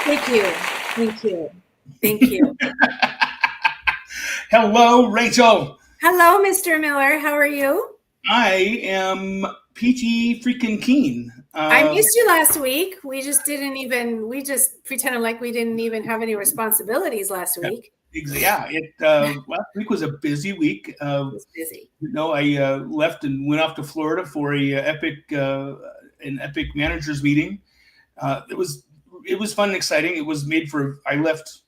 Thank you. Thank you. Thank you. Hello, Rachel. Hello, Mr. Miller. How are you? I am peachy freaking keen. I missed you last week. We just pretended like we didn't even have any responsibilities last week. Yeah, last week was a busy week. It was busy. I left and went off to Florida for an epic managers meeting. It was fun and exciting. I left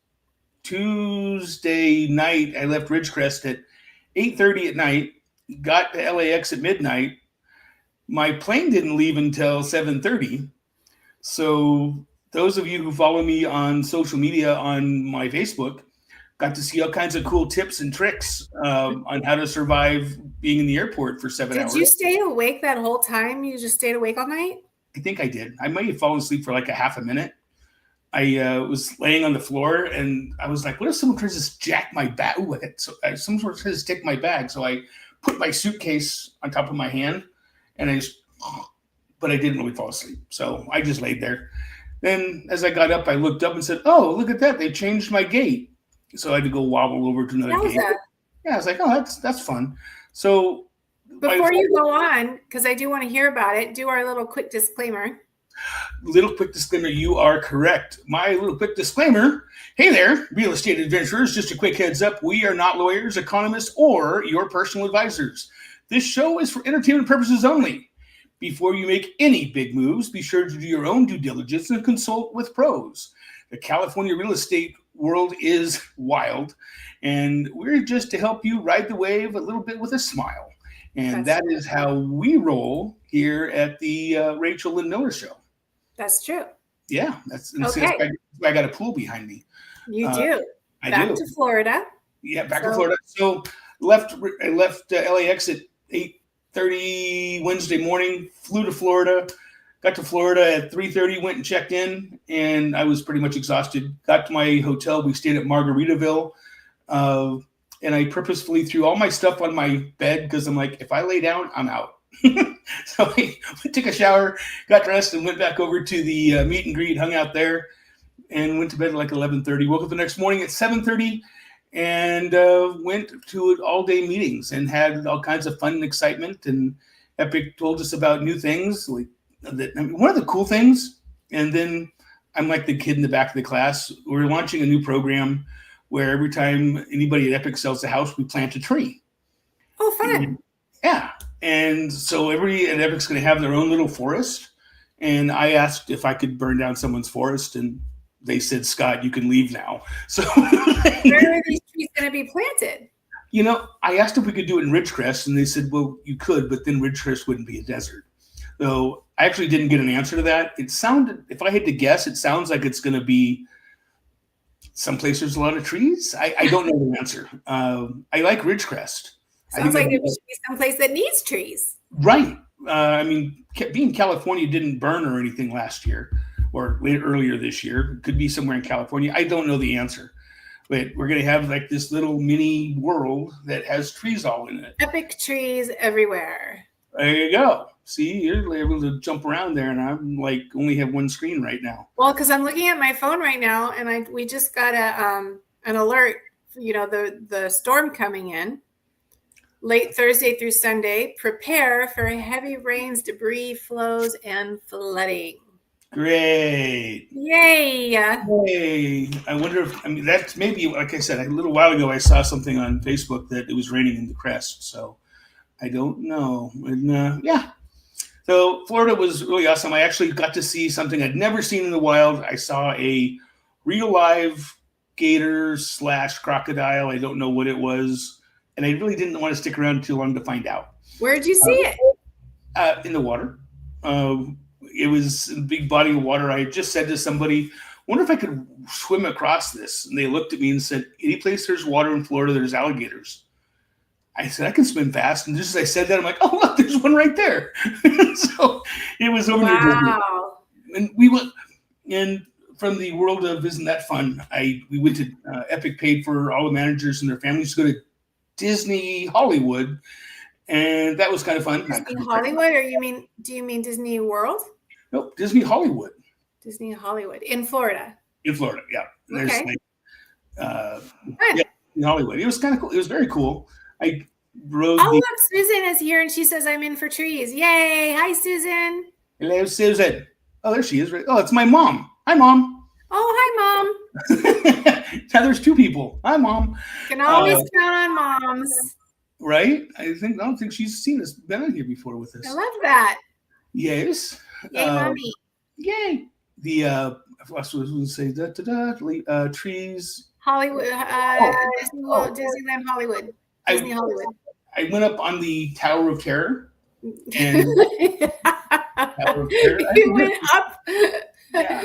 Tuesday night. I left Ridgecrest at 8:30 at night. Got to LAX at midnight. My plane didn't leave until 7:30. So those of you who follow me on social media on my Facebook got to see all kinds of cool tips and tricks on how to survive being in the airport for 7 hours. Did you stay awake that whole time? You just stayed awake all night? I think I did. I might have fallen asleep for like a half a minute. I was laying on the floor and I was like, what if someone tries to jack my bag? Someone tries to take my bag. So I put my suitcase on top of my hand and but I didn't really fall asleep. So I just laid there. Then as I got up, I looked up and said, oh, look at that. They changed my gate. So I had to go wobble over to another gate. Yeah, I was like, oh, that's fun. So before you go on, because I do want to hear about it, do our little quick disclaimer. Little quick disclaimer, you are correct. My little quick disclaimer. Hey there, real estate adventurers, just a quick heads up. We are not lawyers, economists, or your personal advisors. This show is for entertainment purposes only. Before you make any big moves, be sure to do your own due diligence and consult with pros. The California real estate world is wild, and we're just to help you ride the wave a little bit with a smile. And that is how we roll here at the Rachel Lynn Miller Show. That's true. Yeah, that's okay. I got a pool behind me. You do. I back do. To Florida. Yeah, back to Florida. So I left LAX at 8:30 Wednesday morning. Flew to Florida. Got to Florida at 3:30. Went and checked in, and I was pretty much exhausted. Got to my hotel. We stayed at Margaritaville, and I purposefully threw all my stuff on my bed because I'm like, if I lay down, I'm out. So I took a shower, got dressed, and went back over to the meet and greet, hung out there, and went to bed at like 11:30. Woke up the next morning at 7:30 and went to all-day meetings and had all kinds of fun and excitement. And Epic told us about new things. One of the cool things, and then I'm like the kid in the back of the class, we're launching a new program where every time anybody at Epic sells a house, we plant a tree. Oh, fun. Yeah. And so everybody at Epic's going to have their own little forest. And I asked if I could burn down someone's forest, and they said, Scott, you can leave now. So where are these trees going to be planted? I asked if we could do it in Ridgecrest, and they said, well, you could, but then Ridgecrest wouldn't be a desert. So I actually didn't get an answer to that. It sounded, if I had to guess, it sounds like it's going to be someplace there's a lot of trees. I don't know the answer. I like Ridgecrest. Sounds like it should be someplace that needs trees. Right. Being California didn't burn or anything last year or earlier this year. It could be somewhere in California. I don't know the answer. But we're going to have like this little mini world that has trees all in it. Epic trees everywhere. There you go. See, you're able to jump around there, and I'm like only have one screen right now. Well, because I'm looking at my phone right now, and we just got an alert. The storm coming in. Late Thursday through Sunday, prepare for heavy rains, debris flows, and flooding. Great. Yay. Hey, I wonder if, that's maybe, like I said, a little while ago, I saw something on Facebook that it was raining in the Crest. So I don't know. And yeah. So Florida was really awesome. I actually got to see something I'd never seen in the wild. I saw a real live gator / crocodile. I don't know what it was. And I really didn't want to stick around too long to find out. Where did you see it? In the water. It was a big body of water. I just said to somebody, wonder if I could swim across this. And they looked at me and said, any place there's water in Florida, there's alligators. I said, I can swim fast. And just as I said that, I'm like, oh, look, there's one right there. So it was over near Disney. And we went, and from the world of Isn't That Fun, we went to Epic paid for all the managers and their families to go to Disney Hollywood, and that was kind of fun. Disney Hollywood, or do you mean Disney World? Nope, Disney Hollywood. Disney Hollywood in Florida. In Florida, yeah. There's Okay. like, Good. yeah, in Hollywood. It was kind of cool. It was very cool. I rode Oh, the. look, Susan is here and she says I'm in for trees. Yay. Hi, Susan. Hello, Susan. Oh, there she is. Oh, it's my mom. Hi, Mom. Oh, hi, Mom. Now there's two people. Hi, Mom. Can always count on moms. Right? I don't think she's been on here before with us. I love that. Yes. Yay, Mommy. Yay. The I was going to say trees. Hollywood, Disneyland Hollywood. Disney Hollywood. I went up on the Tower of Terror. And Tower of Terror. You went up. Yeah.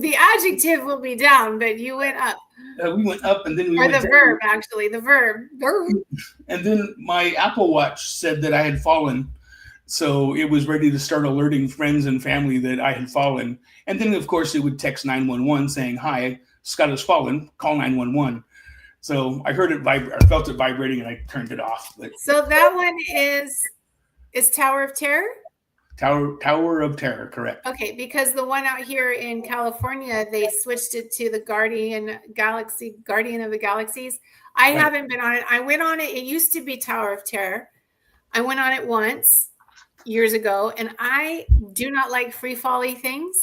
The adjective will be down, but you went up. We went up, and then we or went the down. verb, actually, the verb. And then my Apple Watch said that I had fallen, so it was ready to start alerting friends and family that I had fallen. And then, of course, it would text 911 saying, "Hi, Scott has fallen. Call 911." So I heard it I felt it vibrating, and I turned it off. But so that one is Tower of Terror? Tower of Terror, correct. Okay, because the one out here in California, they switched it to the Guardian of the Galaxies. I haven't been on it. I went on it. It used to be Tower of Terror. I went on it once years ago, and I do not like free-fally things.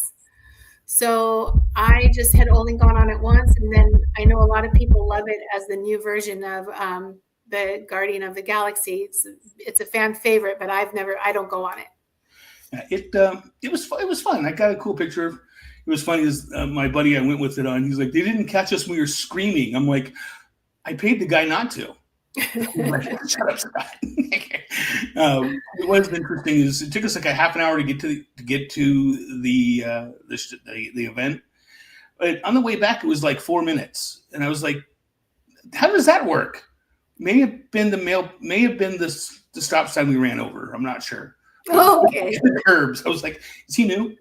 So I just had only gone on it once, and then I know a lot of people love it as the new version of the Guardian of the Galaxy. It's a fan favorite, but I don't go on it. It was fun. I got a cool picture. It was funny as my buddy I went with it on. He's like, "They didn't catch us when we were screaming." I'm like, "I paid the guy not to." Like, shut up, Scott. What was interesting is it took us like a half an hour to get to the event, but on the way back it was like 4 minutes, and I was like, "How does that work?" May have been the stop sign we ran over. I'm not sure. Oh, okay. The curbs. I was like, "Is he new?"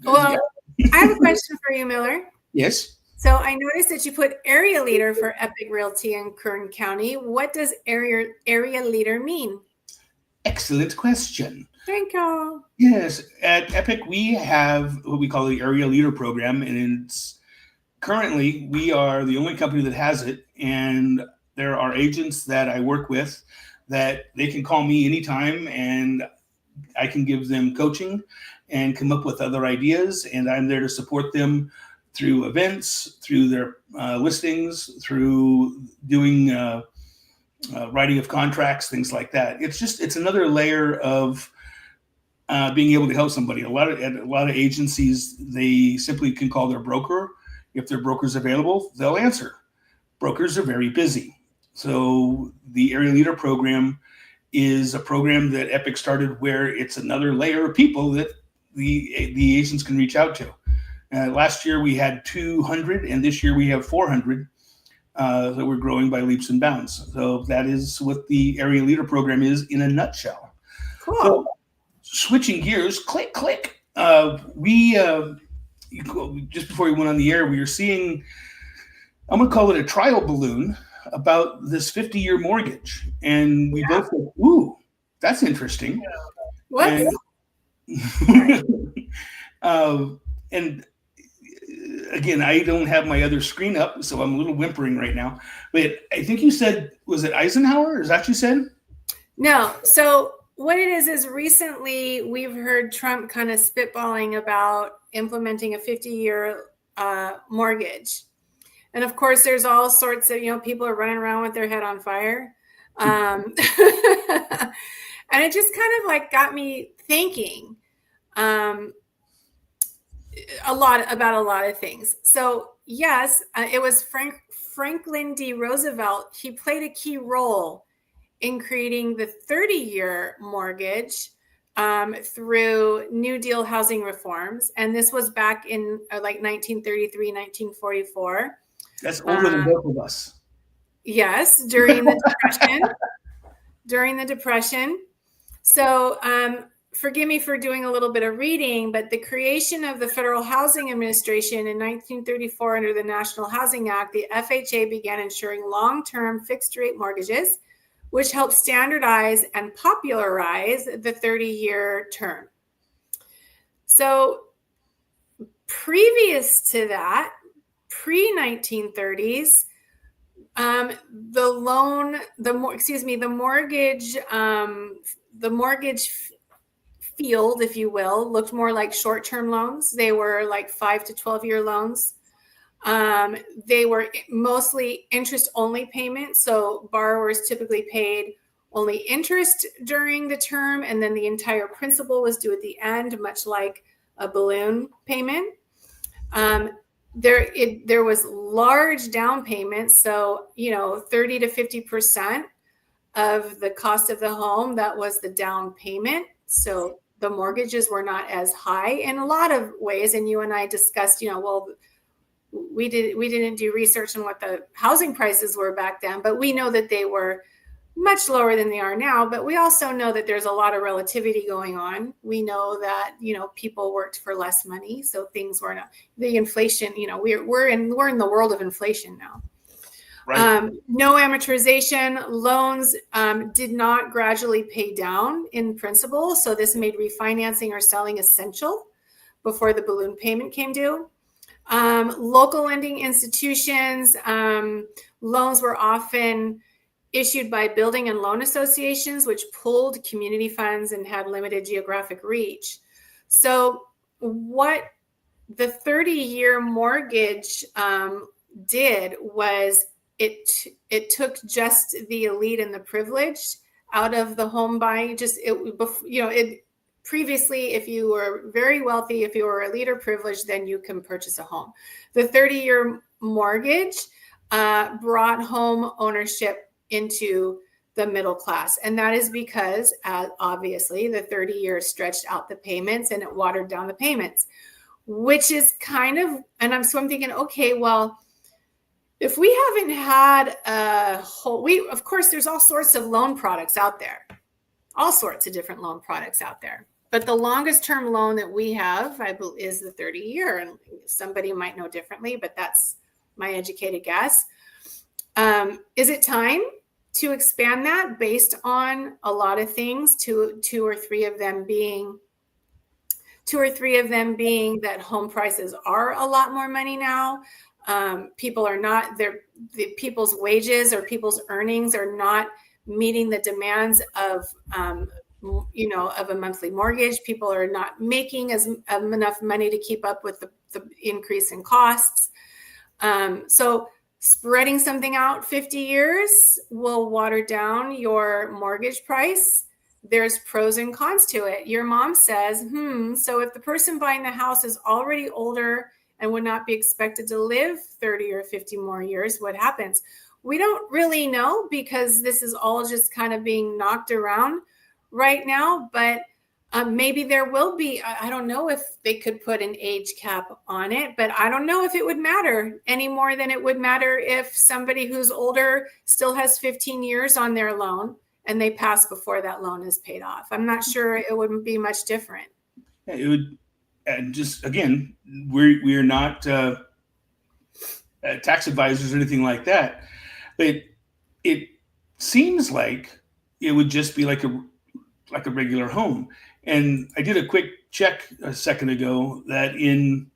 Well, yeah. I have a question for you, Miller. Yes. So I noticed that you put area leader for Epic Realty in Kern County. What does area leader mean? Excellent question. Thank you. Yes, at Epic we have what we call the area leader program, and it's currently we are the only company that has it. And there are agents that I work with that they can call me anytime, and I can give them coaching and come up with other ideas, and I'm there to support them through events, through their listings, through doing writing of contracts, things like that. It's another layer of being able to help somebody. A lot of agencies, they simply can call their broker. If their broker's available, they'll answer. Brokers are very busy. So the Area Leader program is a program that Epic started where it's another layer of people that the agents can reach out to. Last year we had 200, and this year we have 400 that we're growing by leaps and bounds. So that is what the Area Leader program is in a nutshell. Cool. So, switching gears, click. Just before we went on the air, we were seeing, I'm going to call it a trial balloon about this 50-year mortgage. And we both go, ooh, that's interesting. What? And again, I don't have my other screen up, so I'm a little whimpering right now. But I think you said, was it Eisenhower? Is that what you said? No. So what it is recently we've heard Trump kind of spitballing about implementing a 50-year mortgage. And of course, there's all sorts of, people are running around with their head on fire. And it just kind of like got me thinking a lot of things. So yes, it was Franklin D. Roosevelt. He played a key role in creating the 30-year mortgage through New Deal housing reforms. And this was back in like 1933, 1944. That's older than both of us. Yes, during the Depression. So forgive me for doing a little bit of reading, but the creation of the Federal Housing Administration in 1934 under the National Housing Act, the FHA began insuring long-term fixed-rate mortgages, which helped standardize and popularize the 30-year term. So previous to that, pre-1930s, the mortgage field, if you will, looked more like short-term loans. They were like 5 to 12-year loans. They were mostly interest-only payments, so borrowers typically paid only interest during the term, and then the entire principal was due at the end, much like a balloon payment. There was large down payments, so 30 to 50% of the cost of the home, that was the down payment. So the mortgages were not as high in a lot of ways. And you and I discussed, well, we didn't do research on what the housing prices were back then, but we know that they were much lower than they are now. But we also know that there's a lot of relativity going on. We know that people worked for less money, so things were not the inflation. We're in the world of inflation now. Right. No amortization. Loans did not gradually pay down in principal, so this made refinancing or selling essential before the balloon payment came due. Local lending institutions, loans were often issued by building and loan associations, which pooled community funds and had limited geographic reach. So what the 30-year mortgage did was it took just the elite and the privileged out of the home buying. Previously, if you were very wealthy, if you were elite or privileged, then you can purchase a home. The 30-year mortgage brought home ownership into the middle class. And that is because, obviously, the 30 years stretched out the payments and it watered down the payments, which is kind of, and I'm thinking, okay, well, if we haven't had of course, there's all sorts of loan products out there, all sorts of different loan products out there. But the longest term loan that we have, I believe, is the 30-year. And somebody might know differently, but that's my educated guess. Is it time to expand that based on a lot of things, two or three of them being that home prices are a lot more money now. People are not people's wages or people's earnings are not meeting the demands of a monthly mortgage. People are not making enough money to keep up with the increase in costs. So spreading something out 50 years will water down your mortgage price. There's pros and cons to it. Your mom says, so if the person buying the house is already older and would not be expected to live 30 or 50 more years, what happens? We don't really know, because this is all just kind of being knocked around right now. But maybe there will be, I don't know if they could put an age cap on it, but I don't know if it would matter any more than it would matter if somebody who's older still has 15 years on their loan and they pass before that loan is paid off. I'm not sure it wouldn't be much different. Yeah, it would. And just again, we're not tax advisors or anything like that, but it seems like it would just be like a regular home. And I did a quick check a second ago that in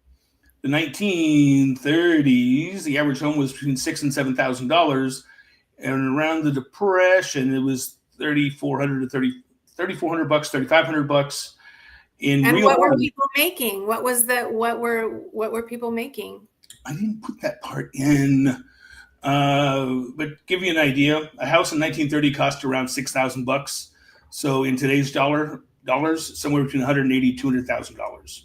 the 1930s, the average home was between $6,000 and $7,000, and around the Depression, it was $3,400 to $3,500, $3,500. And what were people making? What were people making? I didn't put that part in, but give you an idea. A house in 1930 cost around $6,000. So in today's dollars, somewhere between $180,000 to $200,000.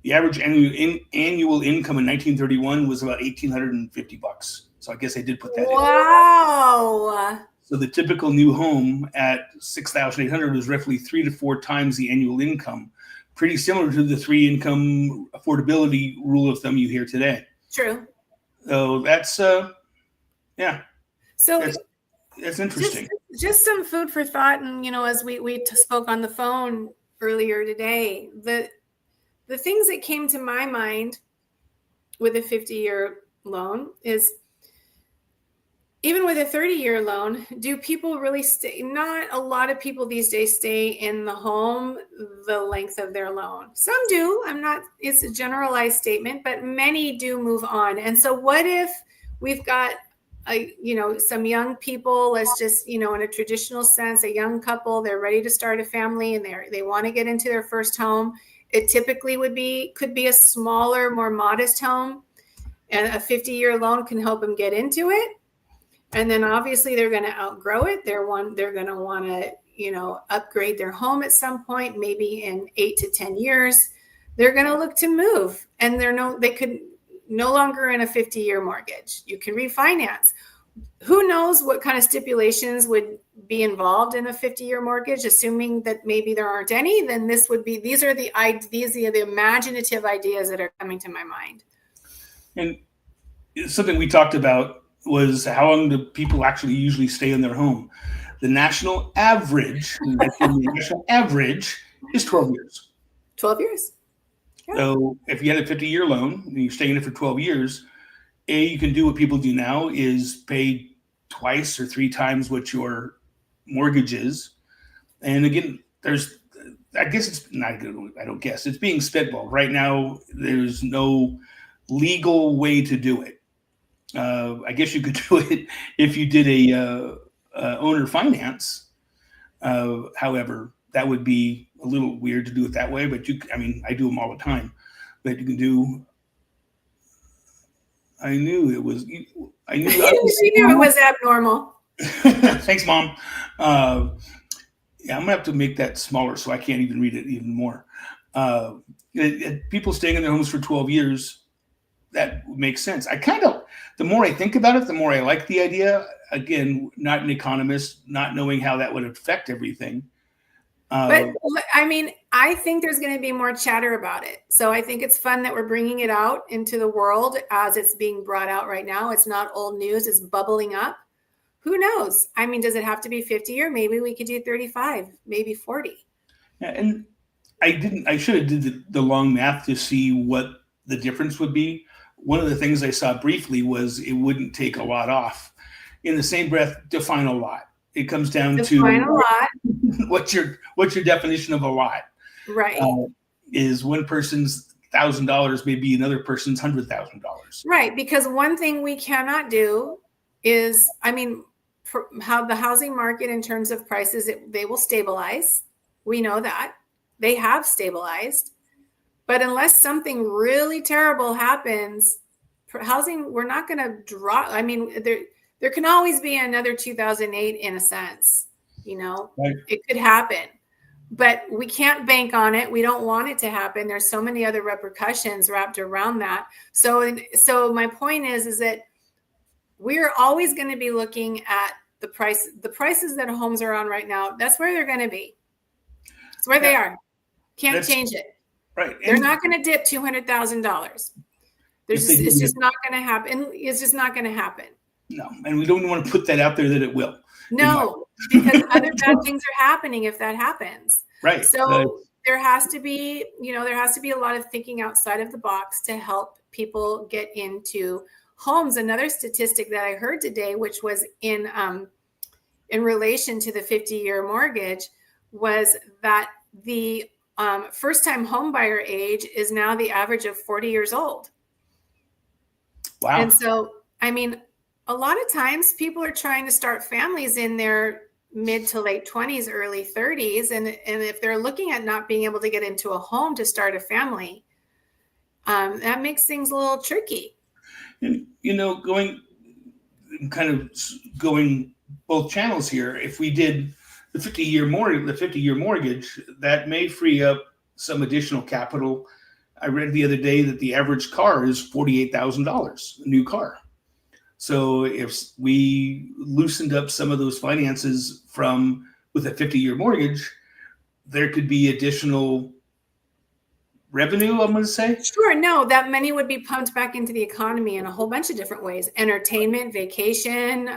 The average annual income in 1931 was about $1,850. So I guess I did put that in. Wow. So the typical new home at $6,800 was roughly 3 to 4 times the annual income. Pretty similar to the 3-income affordability rule of thumb you hear today. True. So that's yeah. So that's interesting. Just some food for thought, and as we spoke on the phone earlier today, the things that came to my mind with a 50-year loan is even with a 30-year loan, do people really stay? Not a lot of people these days stay in the home the length of their loan. Some do. It's a generalized statement, but many do move on. And so what if we've got some young people, let's just, in a traditional sense, a young couple, they're ready to start a family and they want to get into their first home. It typically could be a smaller, more modest home, and a 50-year loan can help them get into it. And then obviously they're going to outgrow it. They're going to want to, upgrade their home at some point, maybe in 8 to 10 years. They're going to look to move, and they could no longer in a 50-year mortgage. You can refinance. Who knows what kind of stipulations would be involved in a 50-year mortgage? Assuming that maybe there aren't any, then these are the imaginative ideas that are coming to my mind. And something we talked about was how long do people actually usually stay in their home? The national average is 12 years. 12 years. Yeah. So if you had a 50-year loan and you stay in it for 12 years, you can do what people do now is pay twice or three times what your mortgage is. And again, it's being spitballed. Right now, there's no legal way to do it. I guess you could do it if you did a owner finance. However, that would be a little weird to do it that way. But I do them all the time. But you can do. I knew it was. She knew it was abnormal. Thanks, Mom. I'm gonna have to make that smaller so I can't even read it even more. People staying in their homes for 12 years. That makes sense. The more I think about it, the more I like the idea. Again, not an economist, not knowing how that would affect everything. But I think there's going to be more chatter about it. So I think it's fun that we're bringing it out into the world as it's being brought out right now. It's not old news. It's bubbling up. Who knows? Does it have to be 50 or maybe we could do 35, maybe 40? Yeah, and I should have did the long math to see what the difference would be. One of the things I saw briefly was it wouldn't take a lot off. In the same breath, define a lot. It comes down define a lot. What's your definition of a lot? Right. Is one person's $1,000 may be another person's $100,000. Right. Because one thing we cannot do is, how the housing market in terms of prices, they will stabilize. We know that. They have stabilized. But unless something really terrible happens, housing, we're not going to drop. There can always be another 2008 in a sense, Right. It could happen, but we can't bank on it. We don't want it to happen. There's so many other repercussions wrapped around that. So my point is that we're always going to be looking at the prices that homes are on right now. That's where they're going to be. It's where they are. Can't change it. Right. They're not going to dip $200,000. It's just not going to happen. It's just not going to happen. No, and we don't want to put that out there that it will. No, because other bad things are happening if that happens. Right. So there has to be a lot of thinking outside of the box to help people get into homes. Another statistic that I heard today, which was in relation to the 50-year mortgage, was that the first-time homebuyer age is now the average of 40 years old. Wow. And so, a lot of times people are trying to start families in their mid to late 20s, early 30s. And if they're looking at not being able to get into a home to start a family, that makes things a little tricky. And, going both channels here, if we did the 50-year mortgage, that may free up some additional capital. I read the other day that the average car is $48,000, a new car. So if we loosened up some of those finances with a 50-year mortgage, there could be additional revenue, I'm going to say. Sure. No, that money would be pumped back into the economy in a whole bunch of different ways. Entertainment, vacation,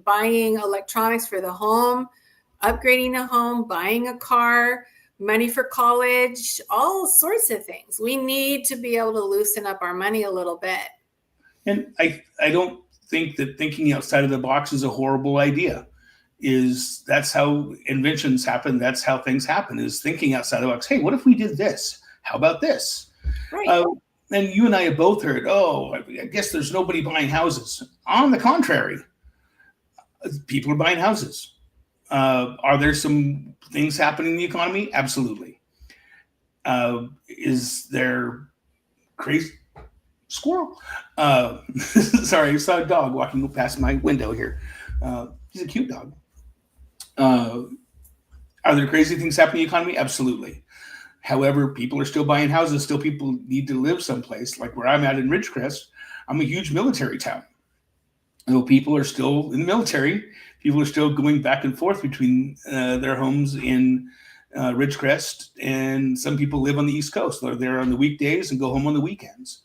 buying electronics for the home, upgrading a home, buying a car, money for college, all sorts of things. We need to be able to loosen up our money a little bit. And I don't think that thinking outside of the box is a horrible idea. That's how inventions happen. That's how things happen, is thinking outside the box. Hey, what if we did this? How about this? Right. And you and I have both heard, I guess there's nobody buying houses. On the contrary, people are buying houses. Are there some things happening in the economy? Absolutely. Is there crazy squirrel? Sorry, I saw a dog walking past my window here. He's a cute dog. Are there crazy things happening in the economy? Absolutely. However, people are still buying houses. Still, people need to live someplace. Like where I'm at in Ridgecrest, I'm a huge military town. People are still in the military. People are still going back and forth between their homes in Ridgecrest, and some people live on the East Coast. They're there on the weekdays and go home on the weekends.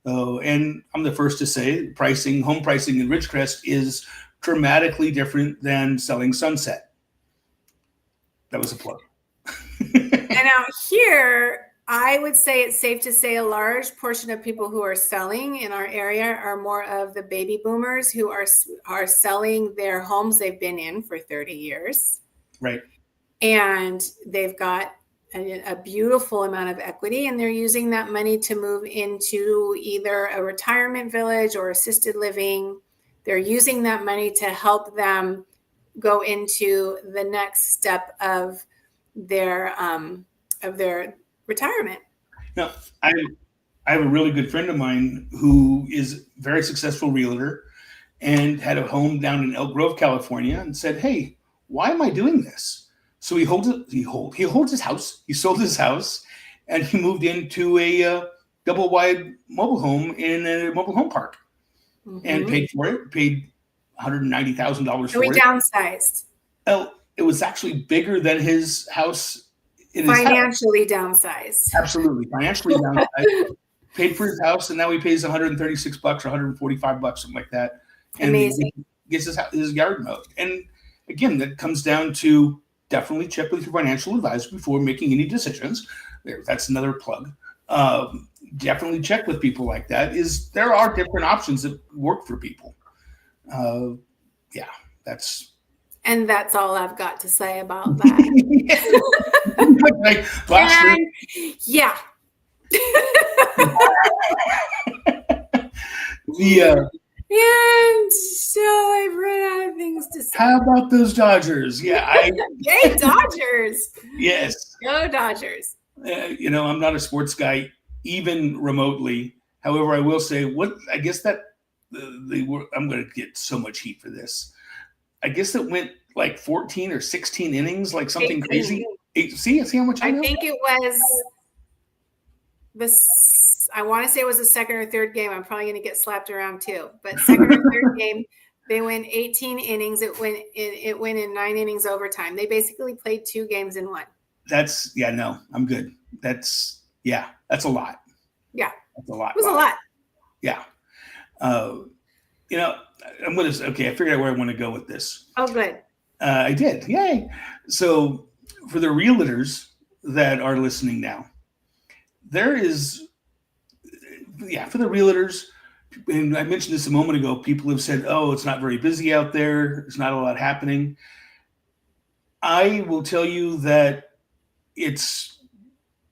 And I'm the first to say, home pricing in Ridgecrest is dramatically different than selling Sunset. That was a plug. And out here, I would say it's safe to say a large portion of people who are selling in our area are more of the baby boomers who are selling their homes they've been in for 30 years. Right. And they've got a beautiful amount of equity, and they're using that money to move into either a retirement village or assisted living. They're using that money to help them go into the next step of their retirement. Now, I have a really good friend of mine who is a very successful realtor and had a home down in Elk Grove, California, and said, "Hey, why am I doing this?" So he holds his house. He sold his house, and he moved into a double wide mobile home in a mobile home park, and paid for it. Paid $190,000 for it. So he downsized. Oh, it was actually bigger than his house. Financially downsized. Absolutely, financially downsized. Paid for his house, and now he pays $136 or $145, something like that. And amazing. He gets his yard mowed. And again, that comes down to definitely check with your financial advisor before making any decisions. That's another plug. Definitely check with people like that. There are different options that work for people. And that's all I've got to say about that. Yeah. And so I've run out of things to say. How about those Dodgers? Yeah. Yay, Dodgers. Yes. Go Dodgers. I'm not a sports guy, even remotely. However, I will say I guess that I'm going to get so much heat for this. I guess it went like 14 or 16 innings, like something 18. Crazy. See how much I know? I think it was I want to say it was the second or third game. I'm probably going to get slapped around too. But second or third game, they went 18 innings. It went in 9 innings overtime. They basically played 2 games in one. I'm good. That's a lot. Yeah. That's a lot. It was a lot. Yeah. I figured out where I want to go with this. Oh, good. I did. Yay. So for the realtors that are listening now, for the realtors, and I mentioned this a moment ago, people have said, it's not very busy out there. There's not a lot happening. I will tell you that if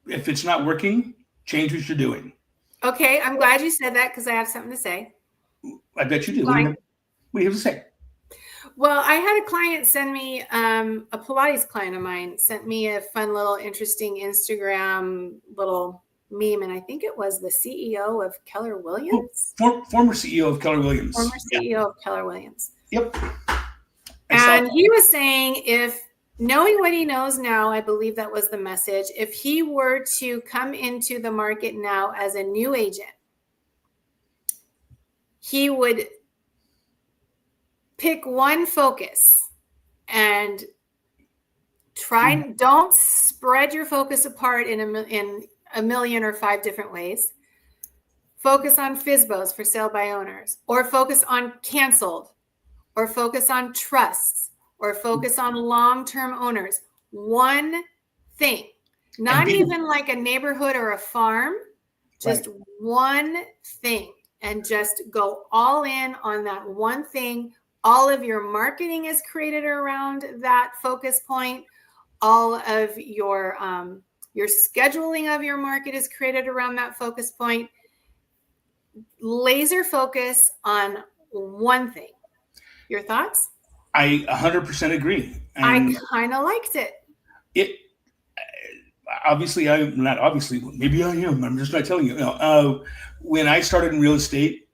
it's not working, change what you're doing. Okay. I'm glad you said that because I have something to say. I bet you do. What do you have to say? Well, I had a client send me, a Pilates client of mine sent me a fun little interesting Instagram little meme. And I think it was the CEO of Keller Williams. Former CEO of Keller Williams. Former CEO of Keller Williams. Yep. And he was saying, if knowing what he knows now, I believe that was the message. If he were to come into the market now as a new agent, he would pick one focus and don't spread your focus apart in a million or 5 different ways. Focus on FSBOs for sale by owners, or focus on canceled, or focus on trusts, or focus on long-term owners. One thing, not even like a neighborhood or a farm, just one thing. and just go all in on that one thing. All of your marketing is created around that focus point. All of your scheduling of your market is created around that focus point. Laser focus on one thing. Your thoughts? I 100% agree. And I kind of liked it. It obviously, I'm not obviously, maybe I am. I'm just not telling you. When I started in real estate,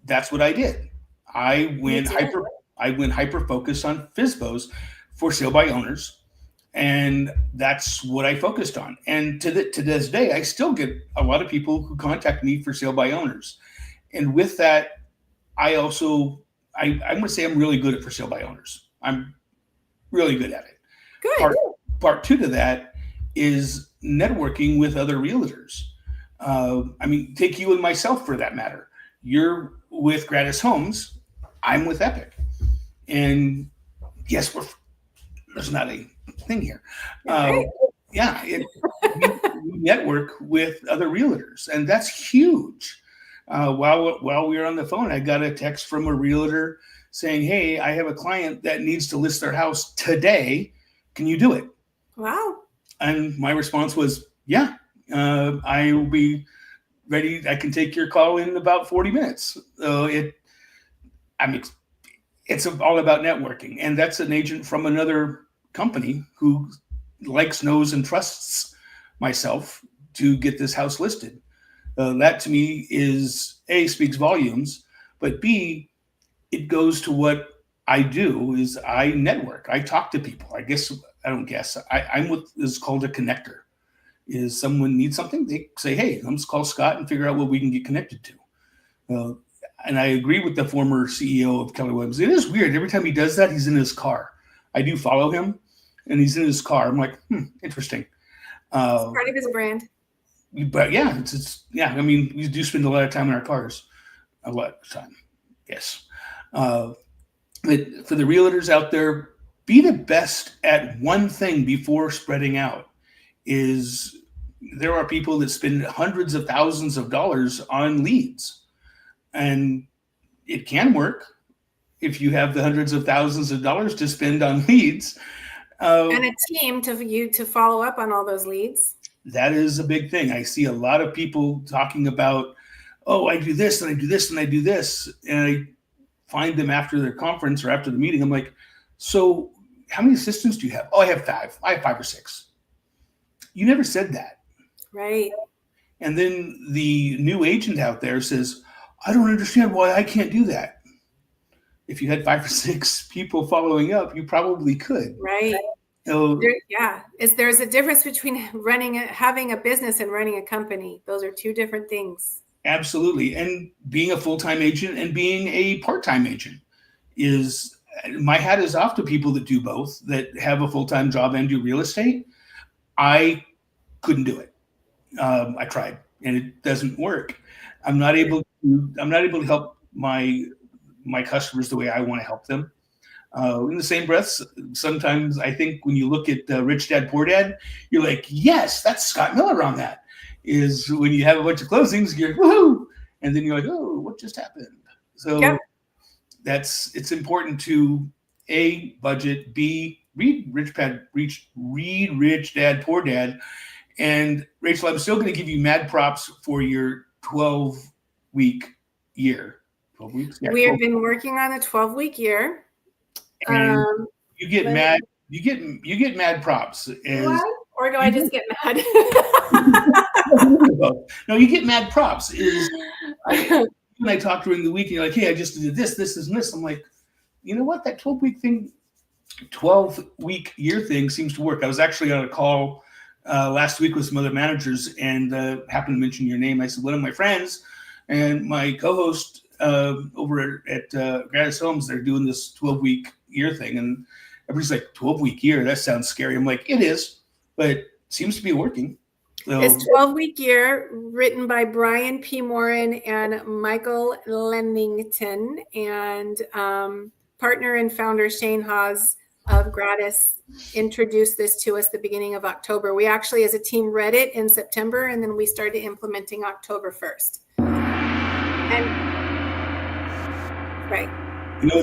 that's what I did. I went hyper focused on FSBOs, for sale by owners, and that's what I focused on. And to this day, I still get a lot of people who contact me for sale by owners. And with that, I also I'm going to say I'm really good at for sale by owners. I'm really good at it. Good. Part two to that is networking with other realtors. I mean, take you and myself for that matter. You're with Gratis Homes. I'm with Epic. And yes, there's not a thing here. We network with other realtors, and that's huge. While we were on the phone, I got a text from a realtor saying, "Hey, I have a client that needs to list their house today. Can you do it?" Wow. And my response was, "Yeah, I will be ready. I can take your call in about 40 minutes." It's all about networking, and that's an agent from another company who likes, knows, and trusts myself to get this house listed. That to me is A, speaks volumes, but B, it goes to what I do is I network. I talk to people. I'm what is called a connector. Is someone needs something, they say, "Hey, let's call Scott and figure out what we can get connected to." And I agree with the former CEO of Keller Williams. It is weird. Every time he does that, he's in his car. I do follow him, and he's in his car. I'm like, interesting. It's part of his brand. But yeah, I mean, we do spend a lot of time in our cars. A lot of time, yes. But for the realtors out there, be the best at one thing before spreading out. There are people that spend hundreds of thousands of dollars on leads. And it can work if you have the hundreds of thousands of dollars to spend on leads. And a team to follow up on all those leads. That is a big thing. I see a lot of people talking about, "Oh, I do this and I do this and I do this." And I find them after their conference or after the meeting. I'm like, "So how many assistants do you have?" "Oh, I have 5. I have 5 or 6. You never said that. Right. And then the new agent out there says, "I don't understand why I can't do that." If you had 5 or 6 people following up, you probably could. Right. There's a difference between having a business and running a company. Those are two different things. Absolutely. And being a full-time agent and being a part-time agent my hat is off to people that do both, that have a full-time job and do real estate. I couldn't do it. I tried, and it doesn't work. I'm not able to help my customers the way I want to help them. In the same breath, sometimes I think when you look at Rich Dad Poor Dad, you're like, "Yes, that's Scott Miller on that." Is when you have a bunch of closings, you're like, "Woohoo!" And then you're like, "Oh, what just happened?" So it's important to A, budget, B, read Rich Dad Poor Dad. And Rachel, I'm still going to give you mad props for your 12-week year. 12 weeks. Yeah, we have been working on a 12-week year. And you get mad. You get mad props. Or do I just get mad? No, you get mad props. When I talk during the week, and you're like, "Hey, I just did this, this, and this." I'm like, you know what? That 12-week year thing seems to work. I was actually on a call last week with some other managers and happened to mention your name. I said, one of my friends and my co-host over at Gratis Homes, they're doing this 12-week year thing. And everybody's like, 12-week year? That sounds scary. I'm like, it is, but it seems to be working. So, it's 12-week year, written by Brian P. Morin and Michael Lennington, and partner and founder Shane Hawes of Gratis introduced this to us the beginning of October. We actually, as a team, read it in September, and then we started implementing October 1st. And right. You know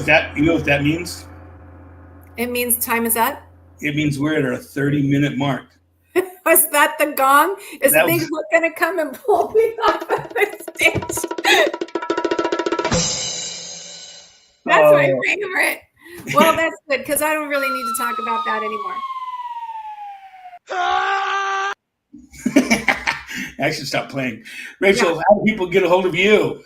what that means? It means time is up. It means we're at our 30-minute mark. Was that the gong? Is That Bigfoot was- going to come and pull me off of the stage? That's my favorite. Well, that's good because I don't really need to talk about that anymore. I should stop playing. Rachel, how do people get a hold of you?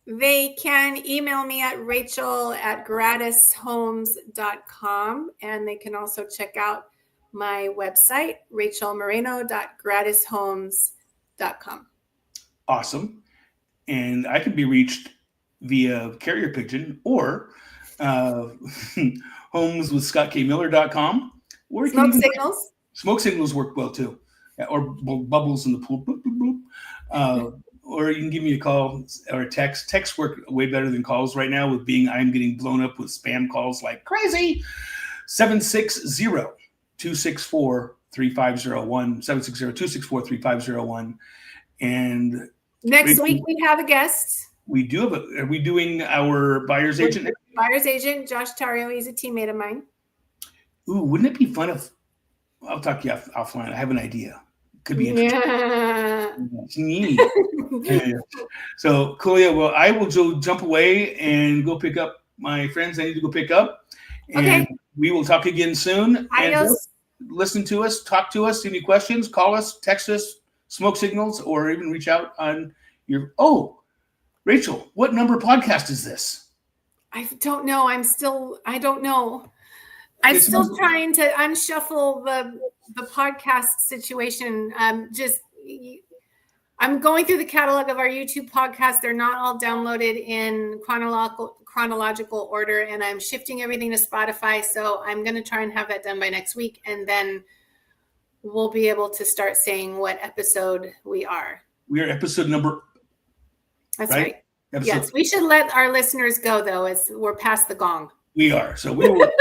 They can email me at rachel@gratishomes.com, and they can also check out my website, rachelmoreno.gratishomes.com. Awesome. And I can be reached via carrier pigeon or homeswithscottkmiller.com. Or you Smoke can signals. Smoke signals work well too. Or bubbles in the pool. Boop, boop, boop. Or you can give me a call or a text. Texts work way better than calls right now I'm getting blown up with spam calls like crazy. 760-264-3501. 760-264-3501. And next week we have a guest. We do have are we doing our buyer's agent? Buyer's agent, Josh Tario. He's a teammate of mine. Ooh, wouldn't it be fun if I'll talk to you offline. I have an idea. Could be interesting. Yeah. So cool. Yeah. Well, I will jump away and go pick up my friends I need to go pick up. And we will talk again soon. Adios. And listen to us, talk to us. Any questions, call us, text us, smoke signals, or even reach out on your Rachel, what number podcast is this? I don't know. I don't know. I'm still trying to unshuffle the podcast situation. I'm going through the catalog of our YouTube podcast. They're not all downloaded in chronological order, and I'm shifting everything to Spotify. So I'm going to try and have that done by next week, and then we'll be able to start saying what episode we are. We are episode number. That's right. Yes, we should let our listeners go though, as we're past the gong. We are. So we will let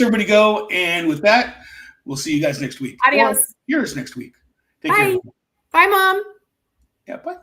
everybody go. And with that, we'll see you guys next week. Adios. Or yours next week. Take care. Bye, Mom. Yeah, bye.